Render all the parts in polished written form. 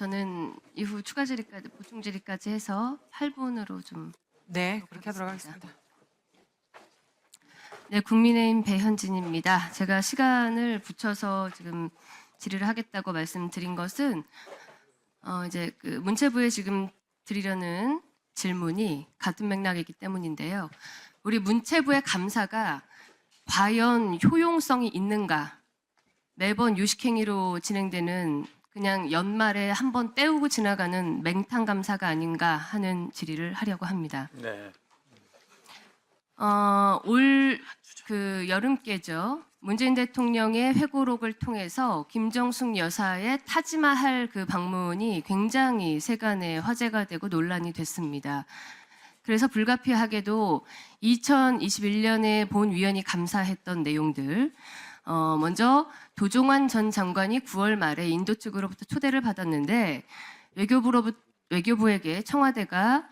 저는 이후 추가 질의까지 보충 질의까지 해서 8분으로 좀 네, 그렇게 하도록 하겠습니다. 네, 국민의힘 배현진입니다. 제가 시간을 붙여서 지금 질의를 하겠다고 말씀드린 것은 이제 그 문체부에 지금 드리려는 질문이 같은 맥락이기 때문인데요. 우리 문체부의 감사가 과연 효용성이 있는가? 매번 유식행위로 진행되는 그냥 연말에 한번 때우고 지나가는 맹탕 감사가 아닌가 하는 질의를 하려고 합니다. 네. 올 그 여름께죠. 문재인 대통령의 회고록을 통해서 김정숙 여사의 타지마할 그 방문이 굉장히 세간에 화제가 되고 논란이 됐습니다. 그래서 불가피하게도 2021년에 본위원이 감사했던 내용들, 먼저 도종환 전 장관이 9월 말에 인도 측으로부터 초대를 받았는데 외교부에게 청와대가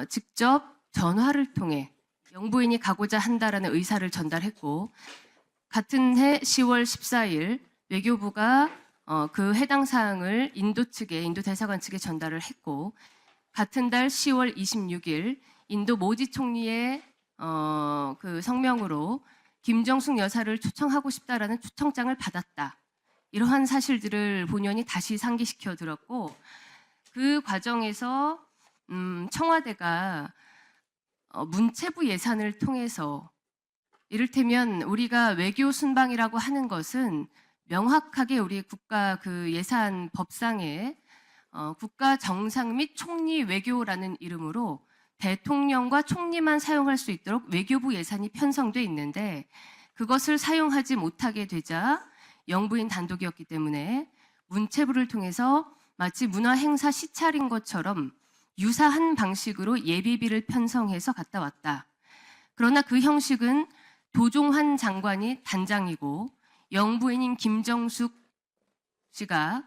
직접 전화를 통해 영부인이 가고자 한다라는 의사를 전달했고, 같은 해 10월 14일 외교부가 그 해당 사항을 인도 대사관 측에 전달을 했고, 같은 달 10월 26일 인도 모디 총리의 그 성명으로 김정숙 여사를 초청하고 싶다라는 초청장을 받았다. 이러한 사실들을 본연이 다시 상기시켜 들었고, 그 과정에서 청와대가 문체부 예산을 통해서, 이를테면 우리가 외교 순방이라고 하는 것은 명확하게 우리 국가 그 예산 법상에 국가 정상 및 총리 외교라는 이름으로 대통령과 총리만 사용할 수 있도록 외교부 예산이 편성돼 있는데, 그것을 사용하지 못하게 되자 영부인 단독이었기 때문에 문체부를 통해서 마치 문화행사 시찰인 것처럼 유사한 방식으로 예비비를 편성해서 갔다 왔다. 그러나 그 형식은 도종환 장관이 단장이고 영부인인 김정숙 씨가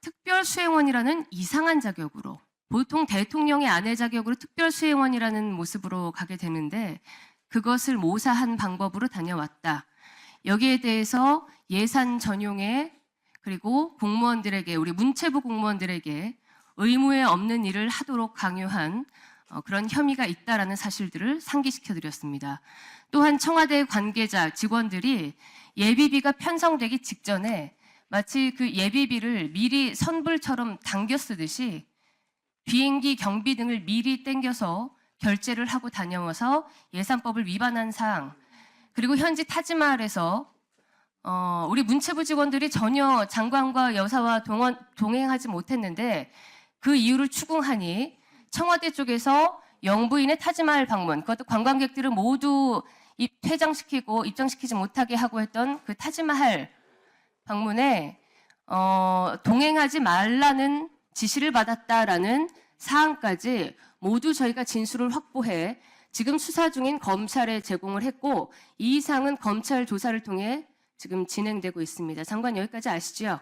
특별수행원이라는 이상한 자격으로, 보통 대통령의 아내 자격으로 특별수행원이라는 모습으로 가게 되는데 그것을 모사한 방법으로 다녀왔다. 여기에 대해서 예산 전용에, 그리고 공무원들에게, 우리 문체부 공무원들에게 의무에 없는 일을 하도록 강요한 그런 혐의가 있다라는 사실들을 상기시켜드렸습니다. 또한 청와대 관계자, 직원들이 예비비가 편성되기 직전에 마치 그 예비비를 미리 선불처럼 당겨 쓰듯이 비행기 경비 등을 미리 땡겨서 결제를 하고 다녀와서 예산법을 위반한 사항, 그리고 현지 타지마할에서 우리 문체부 직원들이 전혀 장관과 여사와 동행하지 못했는데 그 이유를 추궁하니 청와대 쪽에서 영부인의 타지마할 방문, 그것도 관광객들을 모두 입장시키지 못하게 하고 했던 그 타지마할 방문에 동행하지 말라는 지시를 받았다라는 사항까지 모두 저희가 진술을 확보해 지금 수사 중인 검찰에 제공을 했고, 이 사항은 검찰 조사를 통해 지금 진행되고 있습니다. 장관 여기까지 아시죠?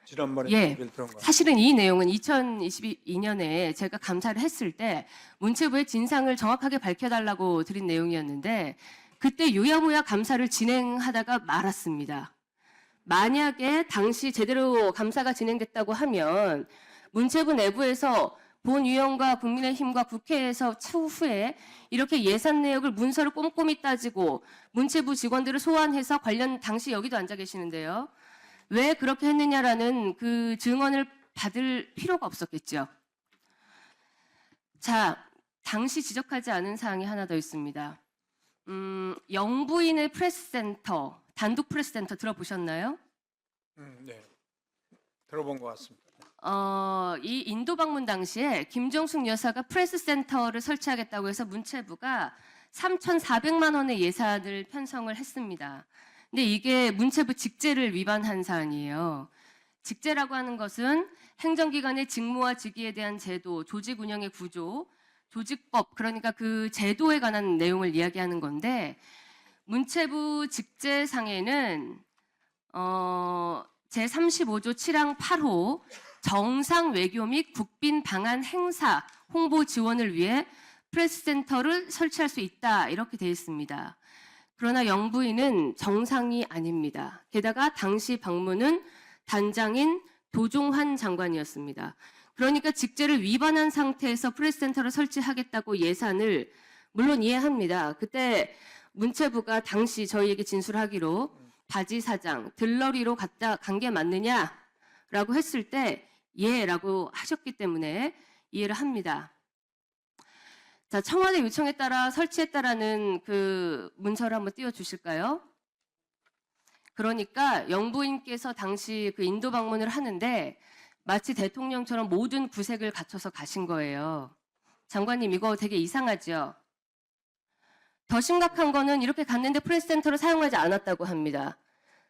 지난번에 예, 얘기를 들은 거. 사실은 이 내용은 2022년에 제가 감사를 했을 때 문체부의 진상을 정확하게 밝혀달라고 드린 내용이었는데, 그때 유야무야 감사를 진행하다가 말았습니다. 만약에 당시 제대로 감사가 진행됐다고 하면 문체부 내부에서 본위원과 국민의힘과 국회에서 추후에 이렇게 예산 내역을 문서를 꼼꼼히 따지고 문체부 직원들을 소환해서 관련, 당시 여기도 앉아 계시는데요, 왜 그렇게 했느냐라는 그 증언을 받을 필요가 없었겠죠. 자, 당시 지적하지 않은 사항이 하나 더 있습니다. 영부인의 프레스센터, 단독 프레스센터 들어보셨나요? 네. 들어본 것 같습니다. 이 인도 방문 당시에 김정숙 여사가 프레스센터를 설치하겠다고 해서 문체부가 3,400만 원의 예산을 편성을 했습니다. 근데 이게 문체부 직제를 위반한 사안이에요. 직제라고 하는 것은 행정기관의 직무와 직위에 대한 제도, 조직 운영의 구조, 조직법, 그러니까 그 제도에 관한 내용을 이야기하는 건데, 문체부 직제상에는 제35조 7항 8호 정상 외교 및 국빈 방한 행사 홍보 지원을 위해 프레스센터를 설치할 수 있다, 이렇게 되어 있습니다. 그러나 영부인은 정상이 아닙니다. 게다가 당시 방문은 단장인 도종환 장관이었습니다. 그러니까 직제를 위반한 상태에서 프레스센터를 설치하겠다고 예산을 물론 이해합니다. 그때 문체부가 당시 저희에게 진술하기로 바지 사장, 들러리로 간 게 맞느냐라고 했을 때 예라고 하셨기 때문에 이해를 합니다. 자, 청와대 요청에 따라 설치했다라는 그 문서를 한번 띄워주실까요? 그러니까 영부인께서 당시 그 인도 방문을 하는데 마치 대통령처럼 모든 구색을 갖춰서 가신 거예요. 장관님, 이거 되게 이상하죠? 더 심각한 거는 이렇게 갔는데 프레스센터를 사용하지 않았다고 합니다.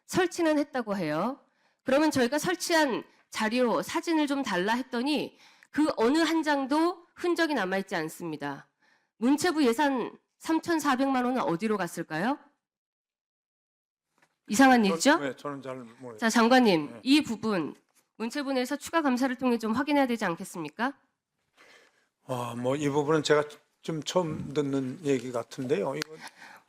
설치는 했다고 해요. 그러면 저희가 설치한 자료, 사진을 좀 달라 했더니 그 어느 한 장도 흔적이 남아있지 않습니다. 문체부 예산 3,400만 원은 어디로 갔을까요? 이상한 일이죠? 네, 저는 잘 모르겠어요. 자, 장관님, 네. 이 부분 문체부 내에서 추가 감사를 통해 좀 확인해야 되지 않겠습니까? 뭐 이 부분은 제가 좀 처음 듣는 얘기 같은데요. 이거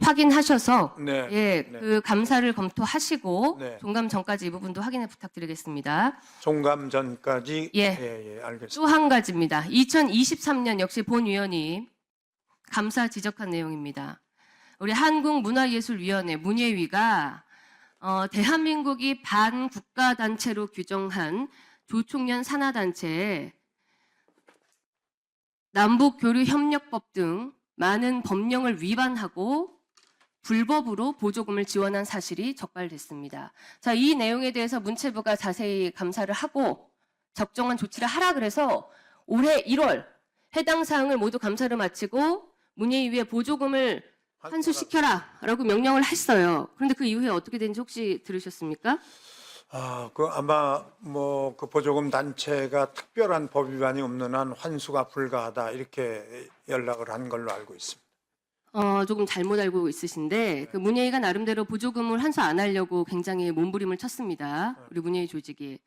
확인하셔서 네. 예, 네. 그 감사를 검토하시고 네. 종감 전까지 이 부분도 확인을 부탁드리겠습니다. 종감 전까지 예. 알겠습니다. 또 한 가지입니다. 2023년 역시 본위원이 감사 지적한 내용입니다. 우리 한국문화예술위원회 문예위가 대한민국이 반국가단체로 규정한 조총련 산하단체에 남북교류협력법 등 많은 법령을 위반하고 불법으로 보조금을 지원한 사실이 적발됐습니다. 자, 이 내용에 대해서 문체부가 자세히 감사를 하고 적정한 조치를 하라 그래서 올해 1월 해당 사항을 모두 감사를 마치고 문예위에 보조금을 환수시켜라라고 명령을 했어요. 그런데 그 이후에 어떻게 된지 혹시 들으셨습니까? 그 아마 뭐 그 보조금 단체가 특별한 법 위반이 없는 한 환수가 불가하다 이렇게 연락을 한 걸로 알고 있습니다. 조금 잘못 알고 있으신데 그 문예위가 나름대로 보조금을 환수 안 하려고 굉장히 몸부림을 쳤습니다. 우리 문예위 조직이.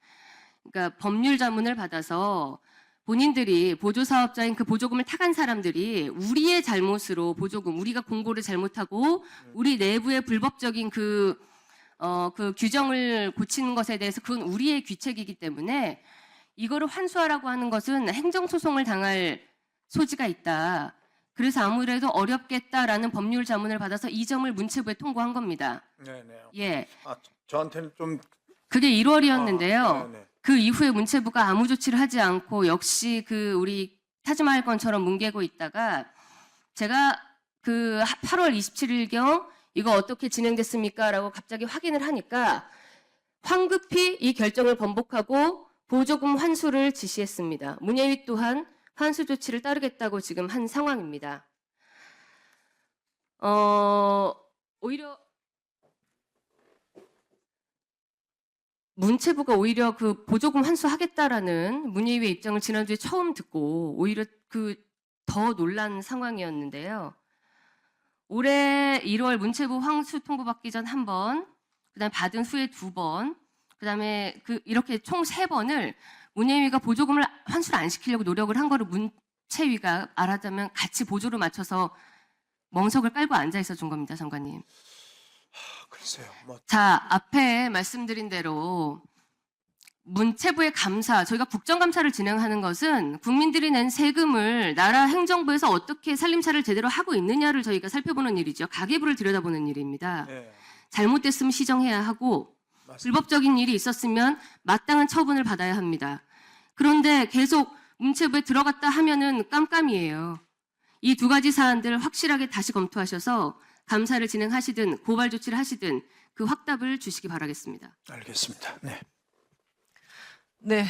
그러니까 법률 자문을 받아서 본인들이 보조사업자인 그 보조금을 타간 사람들이 우리의 잘못으로 보조금, 우리가 공고를 잘못하고 우리 내부의 불법적인 그 규정을 고치는 것에 대해서 그건 우리의 귀책이기 때문에 이거를 환수하라고 하는 것은 행정소송을 당할 소지가 있다. 그래서 아무래도 어렵겠다라는 법률 자문을 받아서 이 점을 문체부에 통보한 겁니다. 네네. 예, 저한테는 좀 그게 1월이었는데요. 네네. 그 이후에 문체부가 아무 조치를 하지 않고 역시 그 우리 타지마할 건처럼 뭉개고 있다가 제가 그 8월 27일경 이거 어떻게 진행됐습니까? 라고 갑자기 확인을 하니까 황급히 이 결정을 번복하고 보조금 환수를 지시했습니다. 문예위 또한 환수 조치를 따르겠다고 지금 한 상황입니다. 오히려 문체부가 오히려 그 보조금 환수하겠다라는 문예위의 입장을 지난주에 처음 듣고 오히려 그 더 놀란 상황이었는데요. 올해 1월 문체부 환수 통보받기 전 한 번, 그다음에 받은 후에 2번, 그다음에 이렇게 총 3번을 문예위가 보조금을 환수를 안 시키려고 노력을 한 거를 문체위가 말하자면 같이 보조를 맞춰서 멍석을 깔고 앉아 있어 준 겁니다, 장관님. 글쎄요. 뭐 자, 앞에 말씀드린 대로 문체부의 감사, 저희가 국정감사를 진행하는 것은 국민들이 낸 세금을 나라 행정부에서 어떻게 살림살이를 제대로 하고 있느냐를 저희가 살펴보는 일이죠. 가계부를 들여다보는 일입니다. 네. 잘못됐으면 시정해야 하고 맞습니다. 불법적인 일이 있었으면 마땅한 처분을 받아야 합니다. 그런데 계속 문체부에 들어갔다 하면은 깜깜이에요. 이 2가지 사안들 확실하게 다시 검토하셔서 감사를 진행하시든 고발 조치를 하시든 그 확답을 주시기 바라겠습니다. 알겠습니다. 네. 네.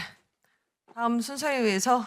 다음 순서에 의해서